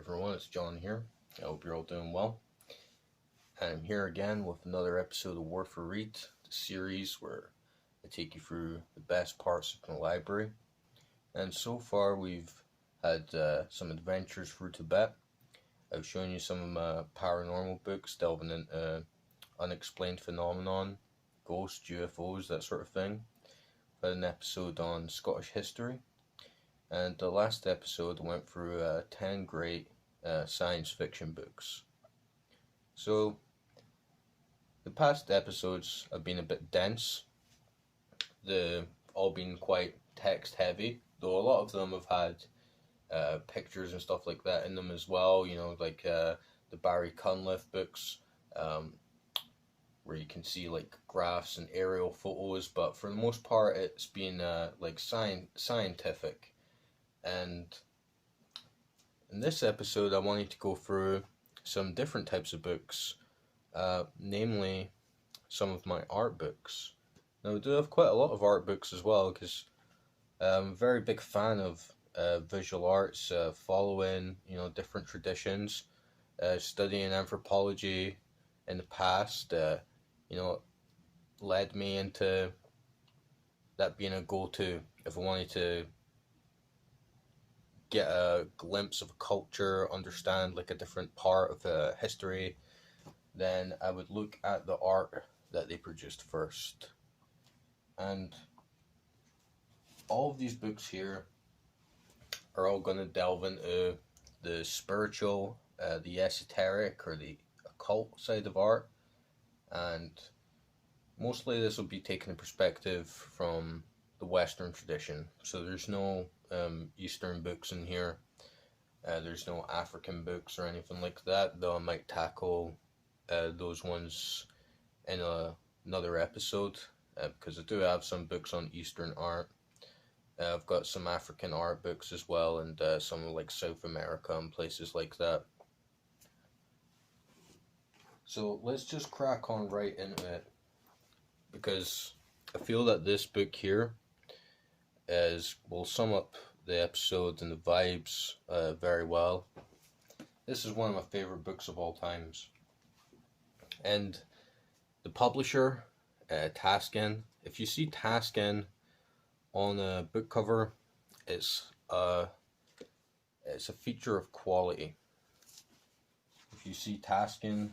everyone, it's John here. I hope you're all doing well. I'm here again with another episode of War for Read, the series where I take you through the best parts of the library. And so far we've had some adventures through Tibet. I've shown you some paranormal books delving into unexplained phenomenon, ghosts, UFOs, that sort of thing. I had an episode on Scottish history. And the last episode went through 10 great science fiction books. So, the past episodes have been a bit dense. They've all been quite text heavy, though a lot of them have had pictures and stuff like that in them as well. You know, like the Barry Cunliffe books, where you can see like graphs and aerial photos, but for the most part it's been like scientific. And in this episode I wanted to go through some different types of books, namely some of my art books. Now I do have quite a lot of art books as well, because I'm a very big fan of visual arts, following different traditions, studying anthropology in the past, led me into that being a go-to if I wanted to get a glimpse of a culture, understand like a different part of history. Then I would look at the art that they produced first. And all of these books here are all going to delve into the spiritual, the esoteric or the occult side of art. And mostly this will be taken in perspective from the Western tradition. So there's no Eastern books in here. There's no African books or anything like that, though I might tackle those ones in another episode, because I do have some books on Eastern art. I've got some African art books as well, and some like South America and places like that. So let's just crack on right into it, because I feel that this book here will sum up the episode and the vibes very well. This is one of my favorite books of all times. And the publisher, Taschen, if you see Taschen on a book cover, it's a feature of quality. If you see Taschen,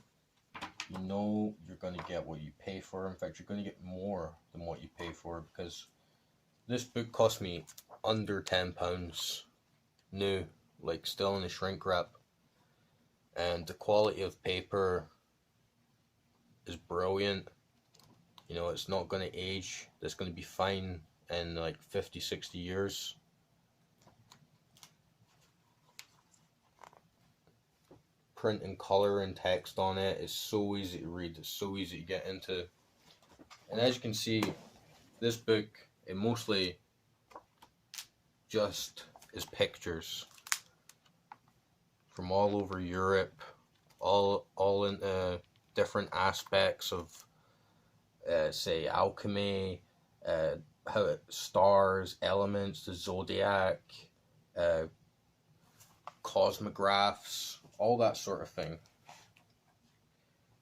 you know you're going to get what you pay for. In fact, you're going to get more than what you pay for, because this book cost me under £10 new, like still in the shrink wrap, and the quality of paper is brilliant. You know, it's not going to age. It's going to be fine in like 50-60 years. Print and color and text on it is so easy to read. It's so easy to get into. And as you can see, this book, it mostly just is pictures from all over Europe, all into different aspects of say alchemy, how stars, elements, the zodiac, cosmographs, all that sort of thing.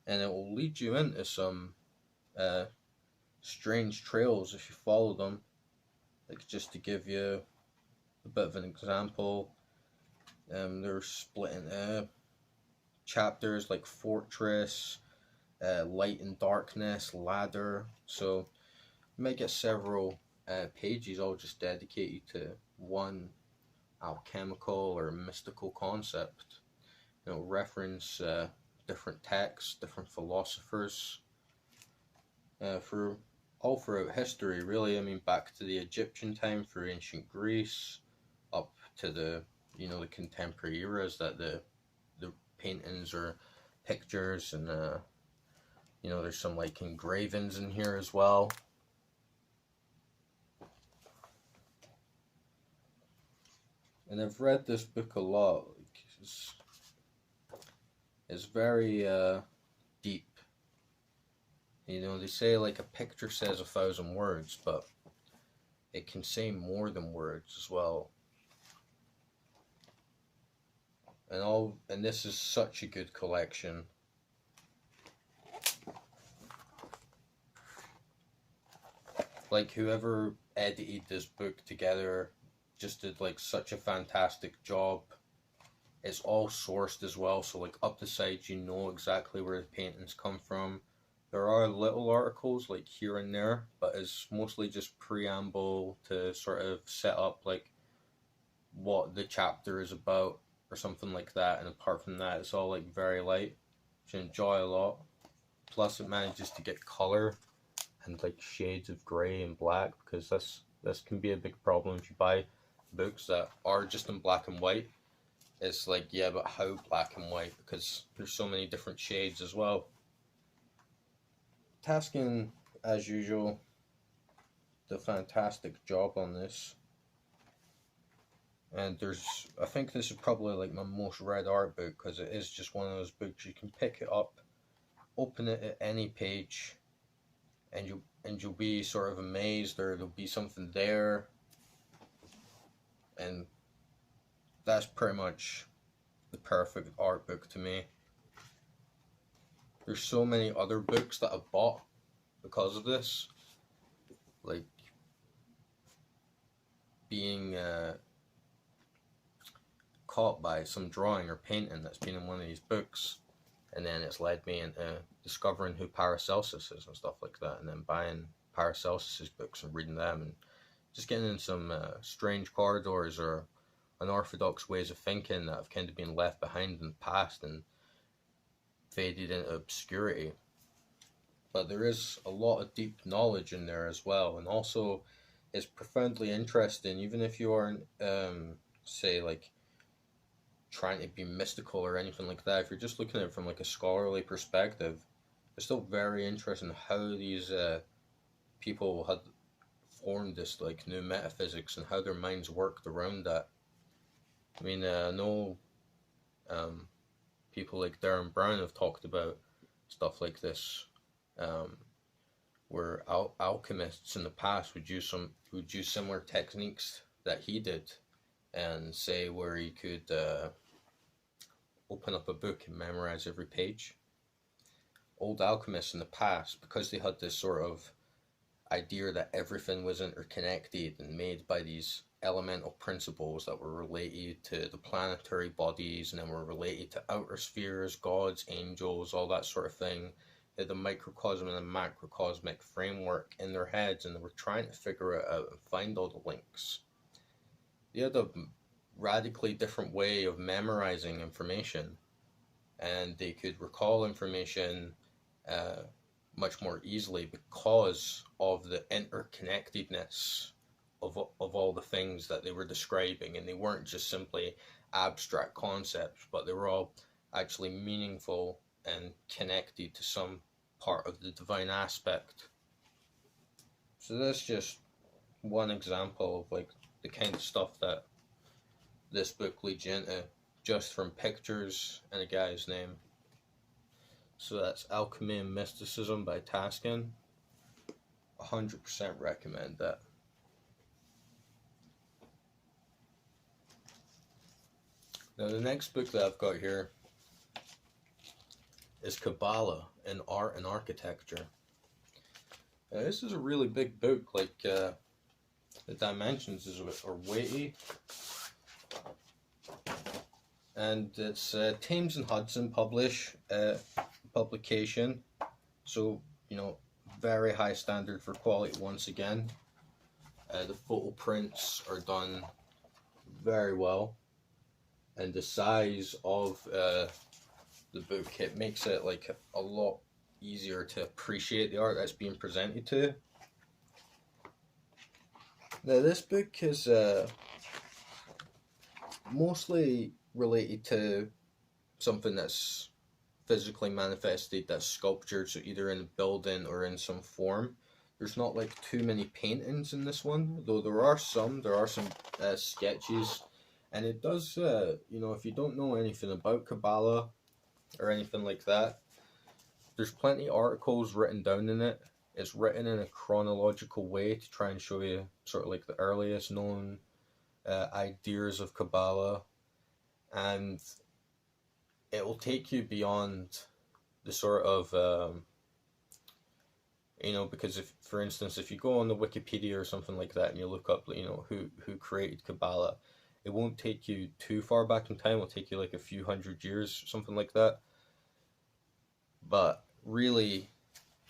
And it will lead you into some strange trails if you follow them. Like, just to give you a bit of an example, they're split into chapters like fortress, light and darkness, ladder. So you might get several pages all just dedicated to one alchemical or mystical concept. You know, reference different texts, different philosophers, all throughout history, really. I mean, back to the Egyptian time, through ancient Greece, up to the the contemporary eras, that the paintings or pictures, and there's some like engravings in here as well. And I've read this book a lot. It's very deep. You know, they say like a picture says 1,000 words, but it can say more than words as well. and this is such a good collection. Like, whoever edited this book together just did like such a fantastic job. It's all sourced as well, so like up the sides you know exactly where the paintings come from. There are little articles like here and there, but it's mostly just preamble to sort of set up like what the chapter is about or something like that, and apart from that it's all like very light, which I enjoy a lot. Plus it manages to get color and like shades of grey and black, because this can be a big problem if you buy books that are just in black and white. It's like, yeah, but how black and white? Because there's so many different shades as well. Taschen, as usual, did a fantastic job on this. And I think this is probably like my most read art book, because it is just one of those books you can pick it up, open it at any page, and you'll be sort of amazed, or there'll be something there. And that's pretty much the perfect art book to me. There's so many other books that I've bought because of this, like being caught by some drawing or painting that's been in one of these books, and then it's led me into discovering who Paracelsus is and stuff like that, and then buying Paracelsus's books and reading them, and just getting in some strange corridors or unorthodox ways of thinking that have kind of been left behind in the past and faded into obscurity. But there is a lot of deep knowledge in there as well, and also it's profoundly interesting, even if you aren't say like trying to be mystical or anything like that. If you're just looking at it from like a scholarly perspective, it's still very interesting how these people had formed this like new metaphysics and how their minds worked around that. I mean, I know people like Darren Brown have talked about stuff like this, where alchemists in the past would use similar techniques that he did, and say where you could open up a book and memorize every page. Old alchemists in the past, because they had this sort of idea that everything was interconnected and made by these elemental principles that were related to the planetary bodies, and then were related to outer spheres, gods, angels, all that sort of thing. They had the microcosm and the macrocosmic framework in their heads, and they were trying to figure it out and find all the links. They had a radically different way of memorizing information, and they could recall information much more easily because of the interconnectedness of all the things that they were describing. And they weren't just simply abstract concepts, but they were all actually meaningful and connected to some part of the divine aspect. So that's just one example of like the kind of stuff that this book leads you into, just from pictures and a guy's name. So that's Alchemy and Mysticism by Taschen. 100% recommend that. Now the next book that I've got here is Kabbalah in Art and Architecture. Now this is a really big book, like the dimensions are weighty. And it's Thames and Hudson publication, so very high standard for quality once again. The photo prints are done very well, and the size of the book, it makes it like a lot easier to appreciate the art that's being presented to you. Now this book is mostly related to something that's physically manifested, that's sculptured, so either in a building or in some form. There's not like too many paintings in this one, though there are some sketches, and it does if you don't know anything about Kabbalah or anything like that, there's plenty of articles written down in it. It's written in a chronological way to try and show you sort of like the earliest known ideas of Kabbalah. And it will take you beyond the sort of because if, for instance, if you go on the Wikipedia or something like that and you look up, who created Kabbalah, it won't take you too far back in time. It'll take you like a few hundred years, something like that. But really,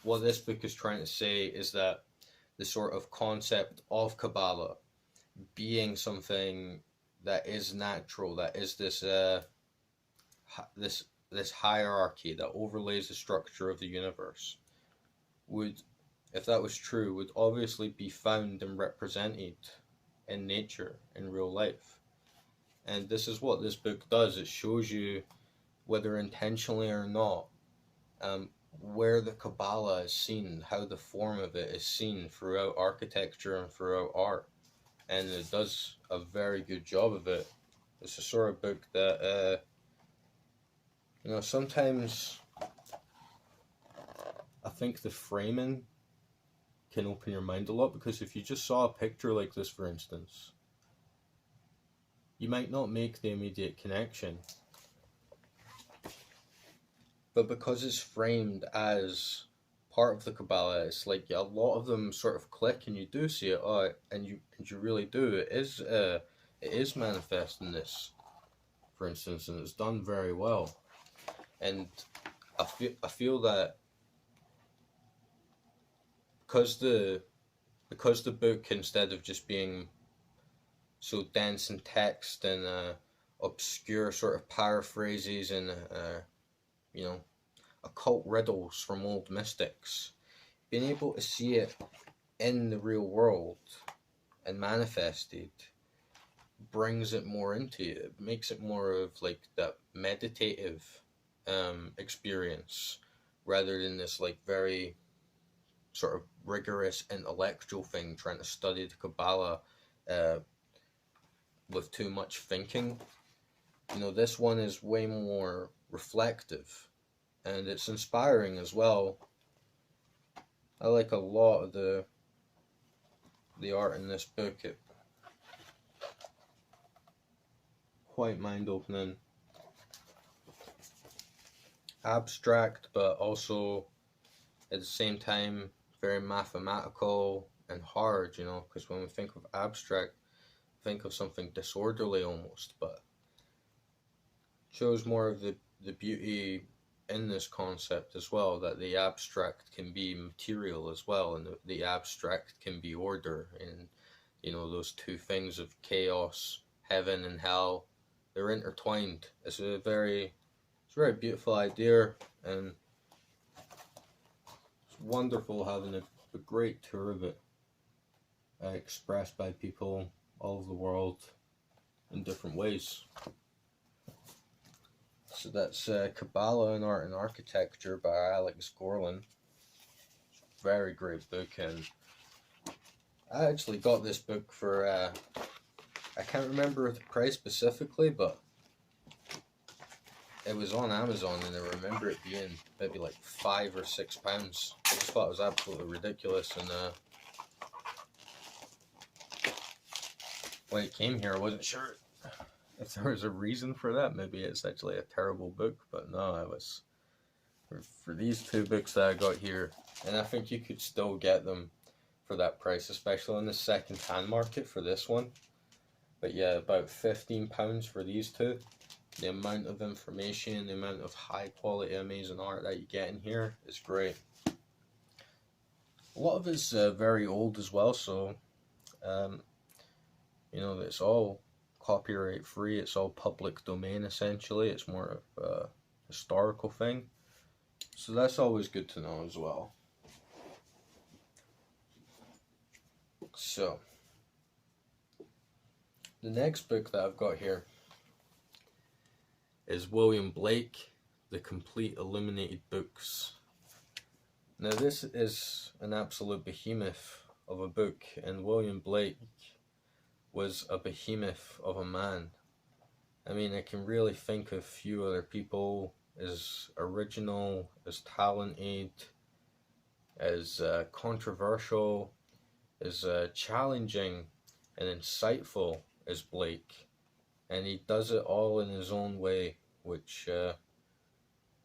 what this book is trying to say is that the sort of concept of Kabbalah being something that is natural, that is this hierarchy that overlays the structure of the universe, would, if that was true, would obviously be found and represented in nature, in real life. And this is what this book does. It shows you, whether intentionally or not, where the Kabbalah is seen, how the form of it is seen throughout architecture and throughout art. And it does a very good job of it. It's a sort of book that, sometimes I think the framing can open your mind a lot, because if you just saw a picture like this, for instance, you might not make the immediate connection. But because it's framed as part of the Kabbalah, it's like a lot of them sort of click, and you do see it, and you really do. It is manifest in this, for instance, and it's done very well. And I feel that because the book, instead of just being so dense in text and obscure sort of paraphrases and occult riddles from old mystics, being able to see it in the real world and manifested brings it more into you. It makes it more of like that meditative experience, rather than this like very sort of rigorous intellectual thing, trying to study the Kabbalah with too much thinking. This one is way more reflective, and it's inspiring as well. I like a lot of the art in this book. It quite mind-opening, abstract, but also at the same time very mathematical and hard, because when we think of abstract, think of something disorderly almost, but shows more of the beauty in this concept as well, that the abstract can be material as well, and the abstract can be order, and those two things of chaos, heaven and hell, they're intertwined. It's a very beautiful idea, and it's wonderful having a great tour of it, expressed by people all over the world in different ways. So that's Kabbalah in Art and Architecture by Alex Gorlin. Very great book, and I actually got this book for, I can't remember the price specifically, but it was on Amazon, and I remember it being maybe like £5 or £6. I just thought it was absolutely ridiculous, and when it came here, I wasn't sure if there was a reason for that. Maybe it's actually a terrible book, but no, I was for these two books that I got here, and I think you could still get them for that price, especially in the second-hand market for this one. But yeah, about £15 for these two. The amount of information, the amount of high-quality, amazing art that you get in here is great. A lot of it's very old as well, so it's all copyright free. It's all public domain essentially. It's more of a historical thing, so that's always good to know as well. So the next book that I've got here is William Blake, The Complete Illuminated Books. Now this is an absolute behemoth of a book, and William Blake was a behemoth of a man. I mean, I can really think of few other people as original, as talented, as controversial, as challenging and insightful as Blake. And he does it all in his own way, which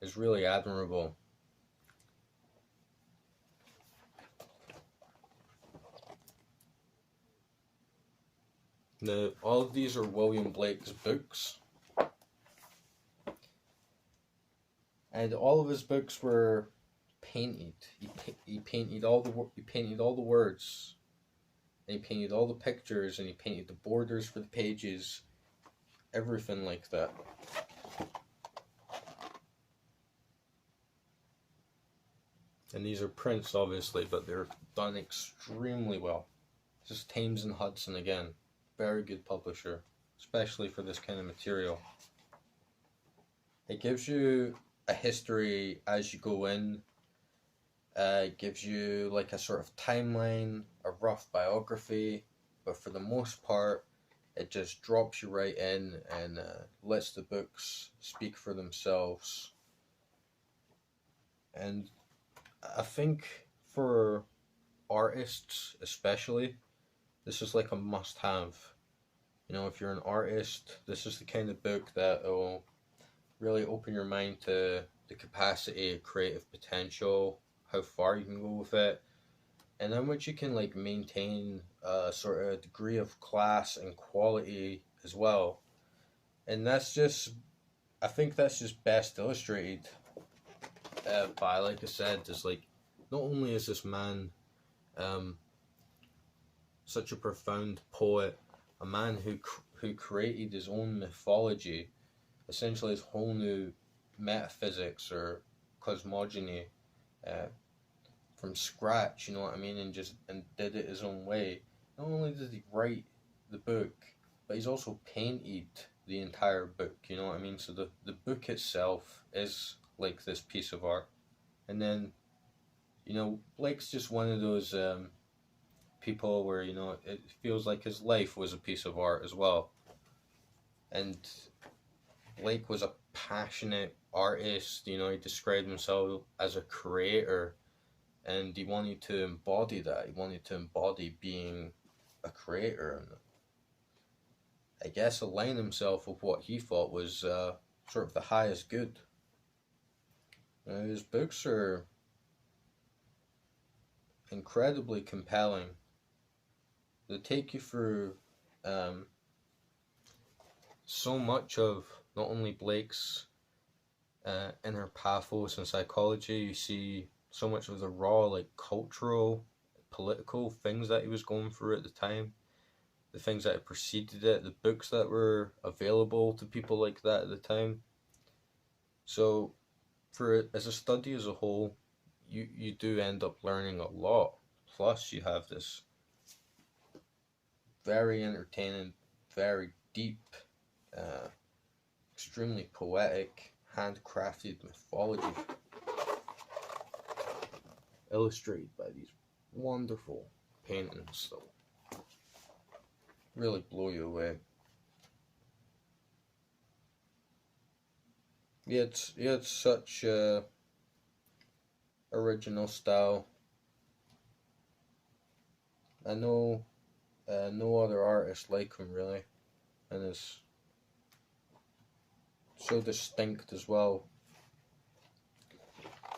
is really admirable. Now, all of these are William Blake's books, and all of his books were painted. He painted all the words, and he painted all the pictures, and he painted the borders for the pages, everything like that. And these are prints, obviously, but they're done extremely well. This is Thames and Hudson again. Very good publisher, especially for this kind of material. It gives you a history as you go in. It gives you like a sort of timeline, a rough biography, but for the most part, it just drops you right in and lets the books speak for themselves. And I think for artists especially, this is like a must-have. You know, if you're an artist, this is the kind of book that will really open your mind to the capacity, creative potential, how far you can go with it, and how much you can like maintain a sort of degree of class and quality as well. And that's just, I think that's just best illustrated by, like I said, there's like, not only is this man such a profound poet, a man who created his own mythology, essentially his whole new metaphysics or cosmogony from scratch, you know what I mean, and did it his own way. Not only did he write the book, but he's also painted the entire book, you know what I mean? So the book itself is like this piece of art. And then, you know, Blake's just one of those people where, you know, it feels like his life was a piece of art as well. And Blake was a passionate artist, you know, he described himself as a creator, and he wanted to embody that. He wanted to embody being a creator, and I guess align himself with what he thought was sort of the highest good. Now, his books are incredibly compelling. They take you through so much of not only Blake's inner pathos and psychology. You see so much of the raw, like, cultural, political things that he was going through at the time, the things that had preceded it, the books that were available to people like that at the time. So as a study as a whole, you do end up learning a lot. Plus you have this very entertaining, very deep, extremely poetic, handcrafted mythology illustrated by these wonderful paintings that really blow you away. He had such original style. I know no other artist like him really, and is so distinct as well.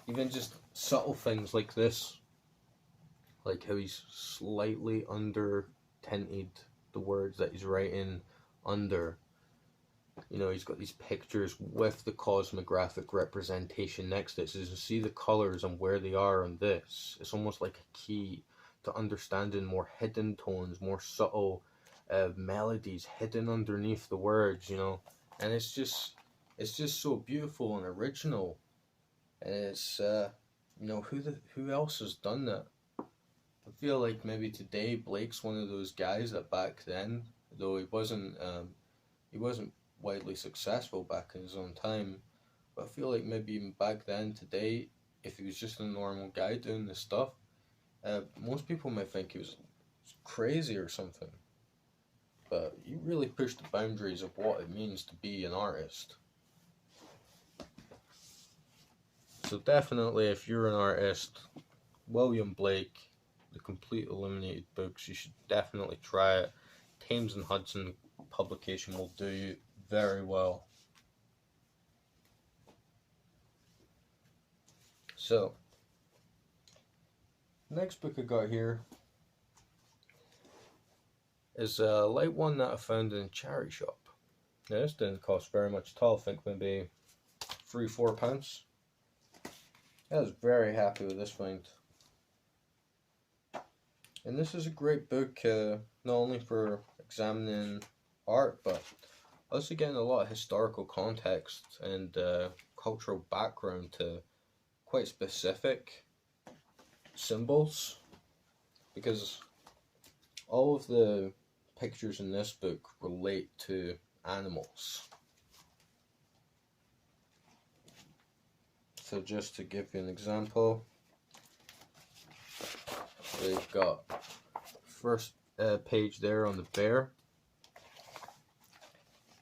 Even just subtle things like this, like how he's slightly under tinted the words that he's writing under. You know, he's got these pictures with the cosmographic representation next to it, so you can see the colours and where they are on this. It's almost like a key to understanding more hidden tones, more subtle melodies hidden underneath the words, you know. And it's just so beautiful and original. And it's you know, who else has done that? I feel like maybe today Blake's one of those guys that back then, though he wasn't widely successful back in his own time, but I feel like maybe even back then, today, if he was just a normal guy doing this stuff, most people might think he was crazy or something. But he really pushed the boundaries of what it means to be an artist. So definitely, if you're an artist, William Blake, the complete Illuminated books, you should definitely try it. Thames and Hudson publication will do you very well. So, next book I got here is a light one that I found in a charity shop. Now, this didn't cost very much at all. I think maybe £3-4. I was very happy with this find. And this is a great book, not only for examining art, but also getting a lot of historical context and cultural background to quite specific symbols, because all of the pictures in this book relate to animals. So just to give you an example, they've got first page there on the bear,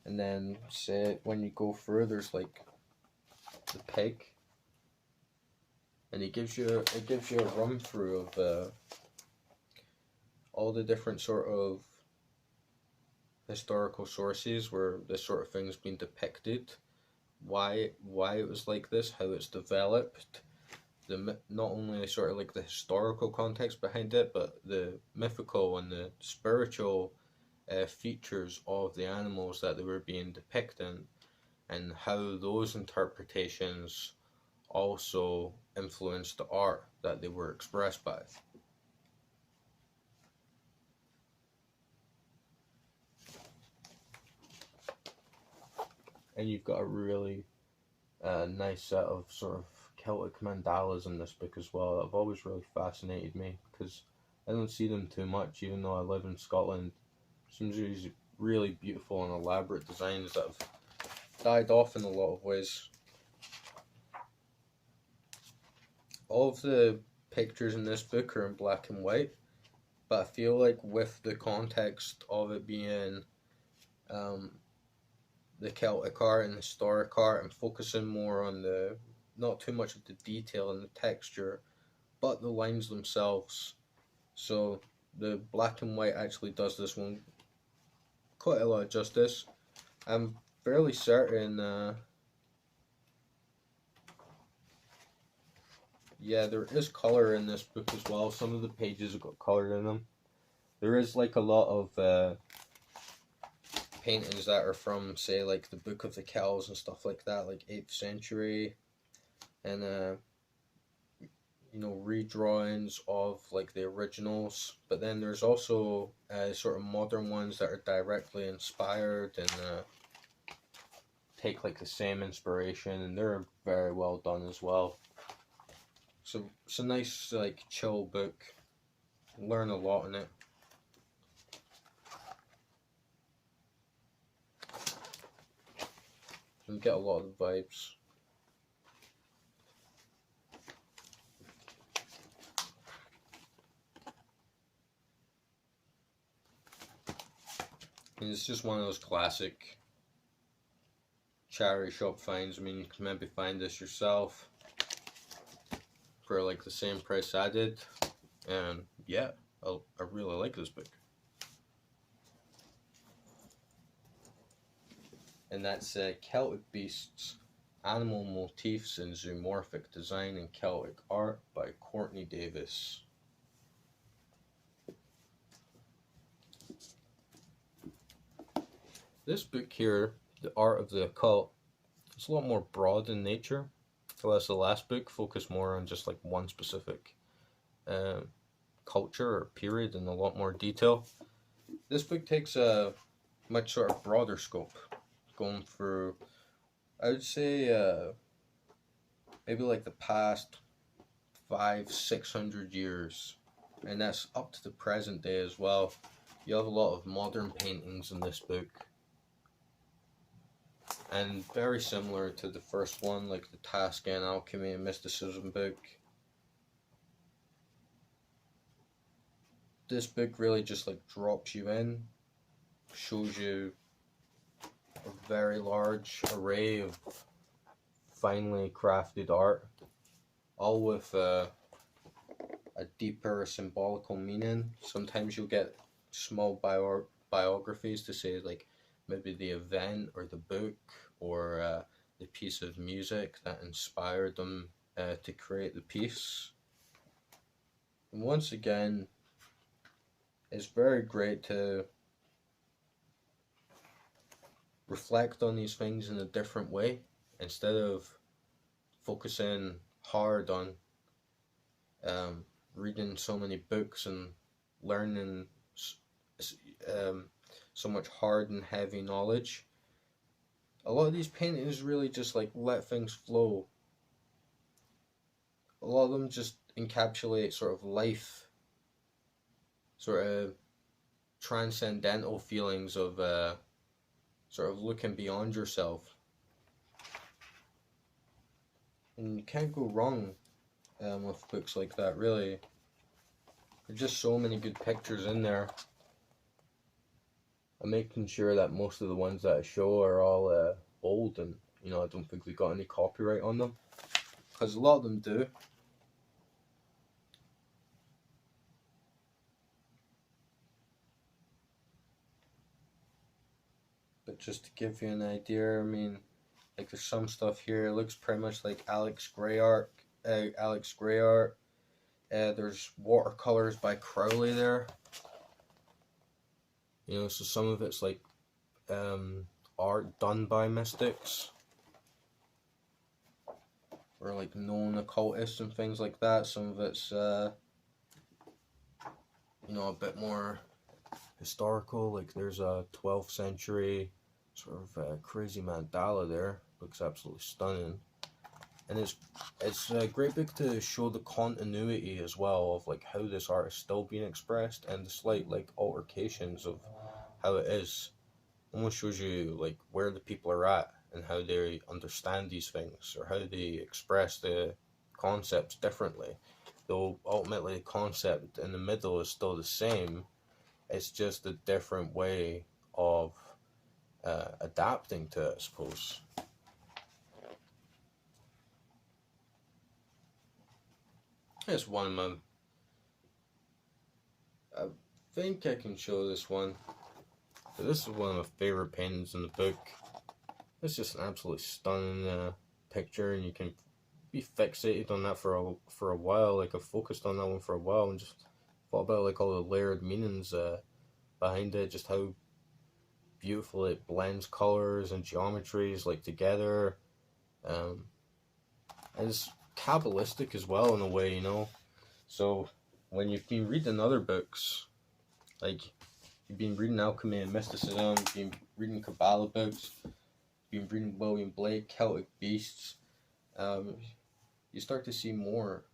and then say when you go further, there's like the pig, and it gives you a run through of all the different sort of historical sources where this sort of thing's been depicted, why it was like this, how it's developed, not only sort of like the historical context behind it, but the mythical and the spiritual features of the animals that they were being depicted, and how those interpretations also influenced the art that they were expressed by. And you've got a really nice set of sort of Celtic mandalas in this book as well. That have always really fascinated me, because I don't see them too much, even though I live in Scotland. Some of these really beautiful and elaborate designs that have died off in a lot of ways. All of the pictures in this book are in black and white, but I feel like with the context of it being the Celtic art and historic art, and focusing more on the, not too much of the detail and the texture, but the lines themselves. So the black and white actually does this one quite a lot of justice. I'm fairly certain, yeah, there is colour in this book as well. Some of the pages have got colour in them. There is like a lot of paintings that are from, say, like the Book of the Kells and stuff like that, like 8th century, and you know, redrawings of like the originals. But then there's also sort of modern ones that are directly inspired and take like the same inspiration, and they're very well done as well. So it's a nice like chill book. Learn a lot in it. You get a lot of the vibes. And it's just one of those classic charity shop finds. I mean, you can maybe find this yourself for like the same price I did. And yeah, I really like this book. And that's Celtic Beasts, Animal Motifs in Zoomorphic Design and Celtic Art by Courtney Davis. This book here, The Art of the Occult, is a lot more broad in nature, whereas the last book focused more on just like one specific culture or period in a lot more detail. This book takes a much sort of broader scope, going through, I would say, maybe like the past 500-600 years, and that's up to the present day as well. You have a lot of modern paintings in this book, and very similar to the first one, like the Taschen, Alchemy, and Mysticism book. This book really just like drops you in, shows you a very large array of finely crafted art, all with a deeper symbolical meaning. Sometimes you'll get small biographies to say like maybe the event or the book or the piece of music that inspired them to create the piece. And once again, it's very great to reflect on these things in a different way instead of focusing hard on reading so many books and learning so much hard and heavy knowledge. A lot of these paintings really just like let things flow. A lot of them just encapsulate sort of life, sort of transcendental feelings of sort of looking beyond yourself. And you can't go wrong with books like that, really. There's just so many good pictures in there. I'm making sure that most of the ones that I show are all old, and I don't think we got any copyright on them, because a lot of them do. But just to give you an idea, I mean, like there's some stuff here. It looks pretty much like Alex Grey art. There's watercolors by Crowley there. So some of it's like art done by mystics or like known occultists and things like that. Some of it's a bit more historical. Like there's a 12th century sort of crazy mandala there. Looks absolutely stunning. And it's a great book to show the continuity as well of like how this art is still being expressed, and the slight like altercations of how it is. Almost shows you like where the people are at and how they understand these things, or how they express the concepts differently. Though ultimately the concept in the middle is still the same, it's just a different way of adapting to it, I suppose. Here's one of my... I think I can show this one. So this is one of my favorite paintings in the book. It's just an absolutely stunning picture, and you can be fixated on that for a while. Like, I've focused on that one for a while and just thought about like all the layered meanings behind it, just how beautiful it blends colors and geometries like together. And it's Kabbalistic as well in a way, So when you've been reading other books, like you've been reading Alchemy and Mysticism, you've been reading Kabbalah books, you've been reading William Blake, Celtic Beasts, you start to see more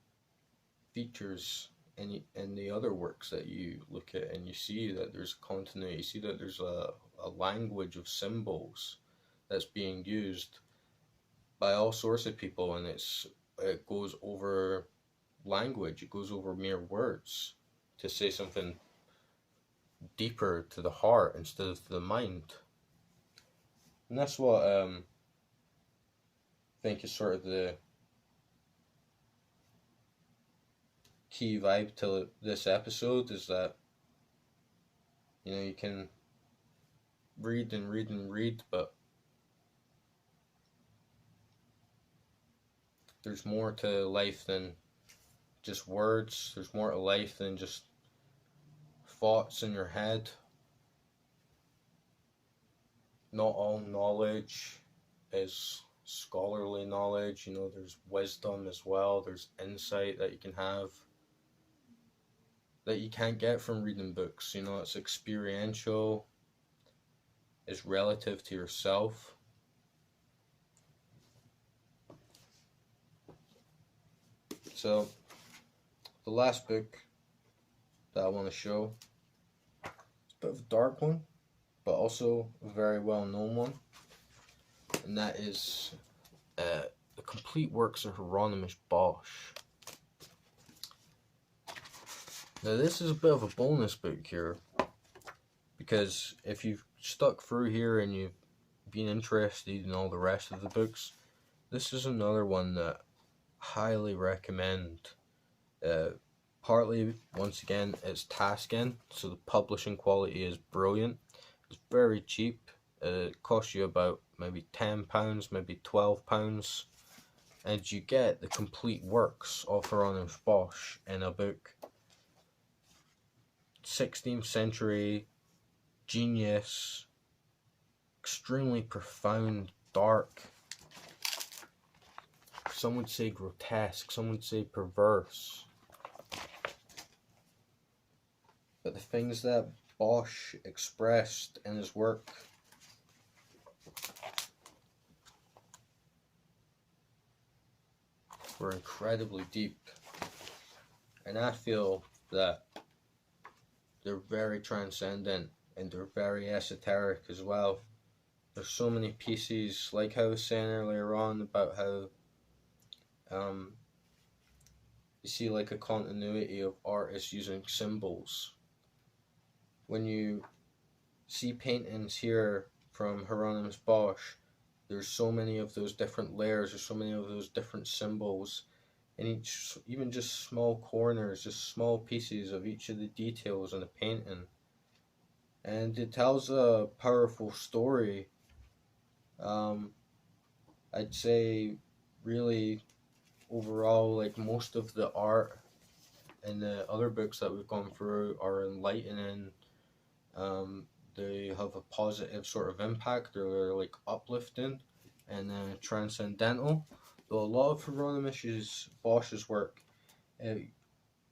features in the other works that you look at, and you see that there's continuity, you see that there's a language of symbols that's being used by all sorts of people, and it goes over language, it goes over mere words to say something deeper to the heart instead of to the mind. And that's what I think is sort of the key vibe to this episode, is that you can read and read and read, but there's more to life than just words. There's more to life than just thoughts in your head. Not all knowledge is scholarly knowledge. There's wisdom as well. There's insight that you can have that you can't get from reading books. It's experiential. It's relative to yourself. So, the last book that I want to show, it's a bit of a dark one, but also a very well known one, and that is the complete works of Hireynomous Bosch. Now this is a bit of a bonus book here, because if you've stuck through here and you've been interested in all the rest of the books, this is another one that highly recommend. Partly, once again, it's Taschen, so the publishing quality is brilliant. It's very cheap. It costs you about maybe £10, maybe £12. and you get the complete works of Hireynomous Bosch in a book. 16th century genius, extremely profound, dark, some would say grotesque, some would say perverse. But the things that Bosch expressed in his work were incredibly deep. And I feel that they're very transcendent and they're very esoteric as well. There's so many pieces, like I was saying earlier on about how you see like a continuity of artists using symbols. When you see paintings here from Hireynomous Bosch, there's so many of those different layers, there's so many of those different symbols in each, even just small corners, just small pieces of each of the details in a painting. And it tells a powerful story. I'd say really overall, like most of the art in the other books that we've gone through are enlightening. They have a positive sort of impact. They're like uplifting and transcendental. Though a lot of Hireynomous Bosch's work, it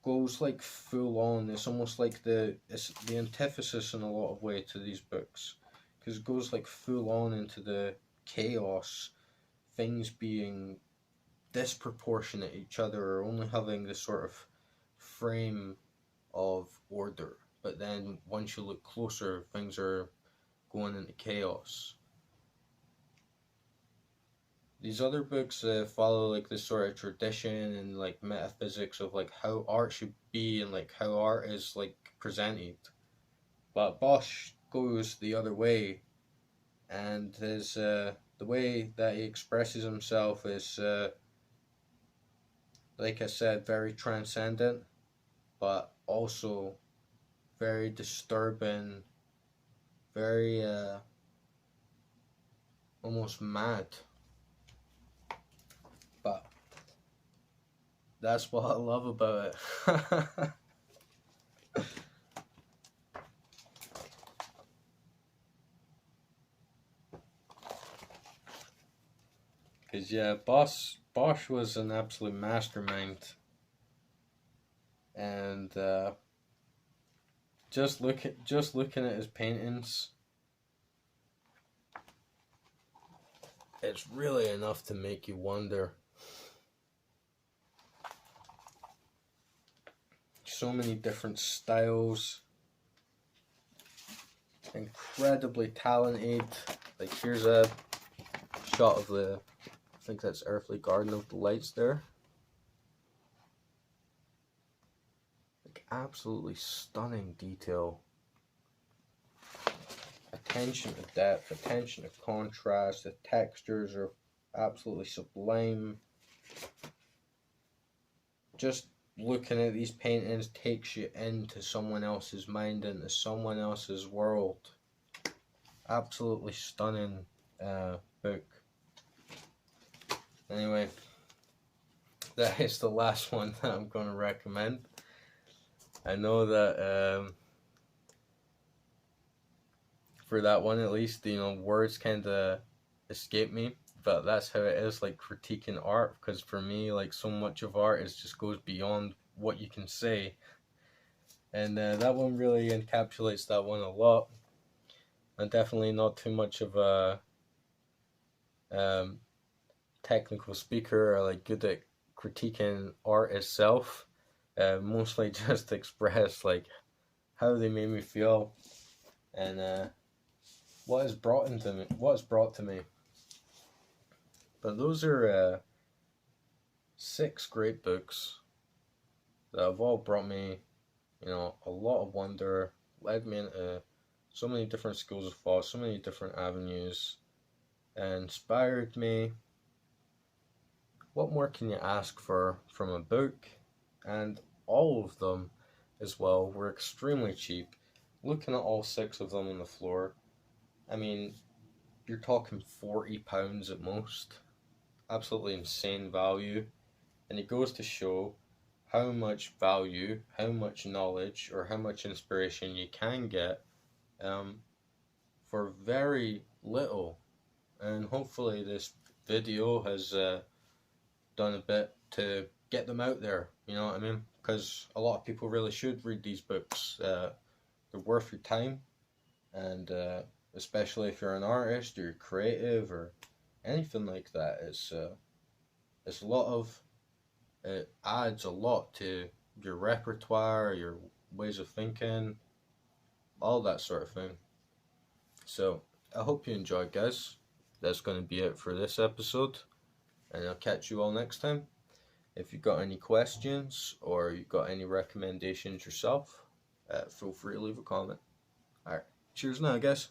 goes like full on. It's almost like it's the antithesis in a lot of way to these books, because it goes like full on into the chaos, things being disproportionate to each other, or only having this sort of frame of order. But then once you look closer, things are going into chaos. These other books follow like this sort of tradition and like metaphysics of like how art should be and like how art is like presented. But Bosch goes the other way, and his the way that he expresses himself is like I said, very transcendent, but also very disturbing, very almost mad. But that's what I love about it. Because yeah, Bosch was an absolute mastermind. And just looking at his paintings, it's really enough to make you wonder. So many different styles, incredibly talented. Like here's a shot of the, I think that's Earthly Garden of the Lights there. Like absolutely stunning detail. Attention to depth, attention to contrast, the textures are absolutely sublime. Just looking at these paintings takes you into someone else's mind, into someone else's world. Absolutely stunning book. Anyway, that is the last one that I'm going to recommend. I know that for that one at least, you know, words kind of escape me, but that's how it is, like critiquing art, because for me, like so much of art is just goes beyond what you can say, and that one really encapsulates that one a lot. I'm definitely not too much of a technical speaker or like good at critiquing art itself. Mostly just express like how they made me feel and what is brought to me. But those are 6 great books that have all brought me, you know, a lot of wonder, led me into so many different schools of thought, so many different avenues, and inspired me. What more can you ask for from a book? And all of them as well were extremely cheap. Looking at all 6 of them on the floor, I mean, you're talking £40 at most. absolutely insane value, and it goes to show how much value, how much knowledge, or how much inspiration you can get for very little. And hopefully this video has done a bit to get them out there, you know what I mean? Because a lot of people really should read these books. They're worth your time, and especially if you're an artist or you're creative or anything like that. It's a lot of, it adds a lot to your repertoire, your ways of thinking, all that sort of thing. So I hope you enjoyed, guys. That's going to be it for this episode, and I'll catch you all next time. If you've got any questions or you've got any recommendations yourself, feel free to leave a comment. Alright, cheers now, guys.